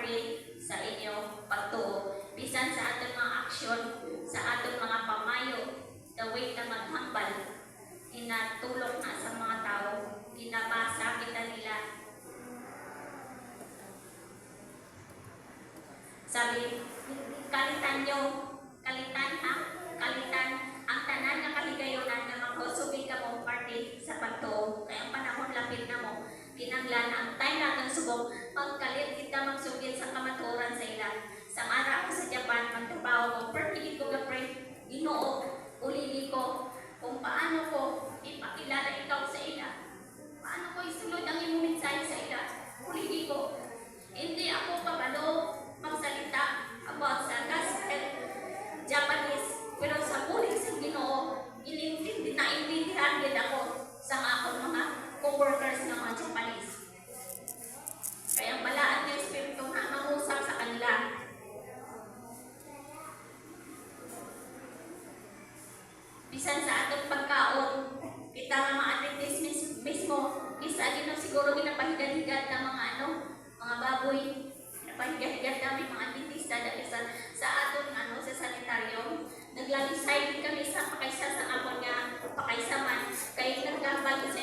party sa inyo pagtuo. Bisan sa atong mga aksyon, sa atong mga pamayo, the way na maghambal, inatulong na sa mga tao, ginabasa kita nila. Sabi, kalitan nyo, kalitan ha, kalitan ang tanan nga kaligayonan nga maghusugin ka mo party sa pagtuo. Kaya ang panahon lapit na mo, kinanglan ang time natin subong, pagkalit kita magsugid sa kamaturan sa ila. Sa ara ako sa Japan, magtrabaho ko, pero hindi ko gapre, ginoo, ulili ko, kung paano ko ipakilala ikaw sa ila. Paano ko isulod ang imong mensahe sa ila, ulili ko. Hindi ako kabalo magsalita about sa gospel Japanese, pero sa bulig sa Ginoo, naintindihan din ako sa akong mga co-workers ng mga Japanese. Kaya balaan ng Espiritu na mangusap sa kanila. Bisan sa atong pagkaon, kita nga mga Adventist mismo, isa din siguro ginapahigad-higad ng mga mga baboy. Pagkakagad kami mga dentista dahil sa aton sa sanitarium, naglalisay din kami sa pakaisa sa amon nga pakaisa man kay nagkambal sa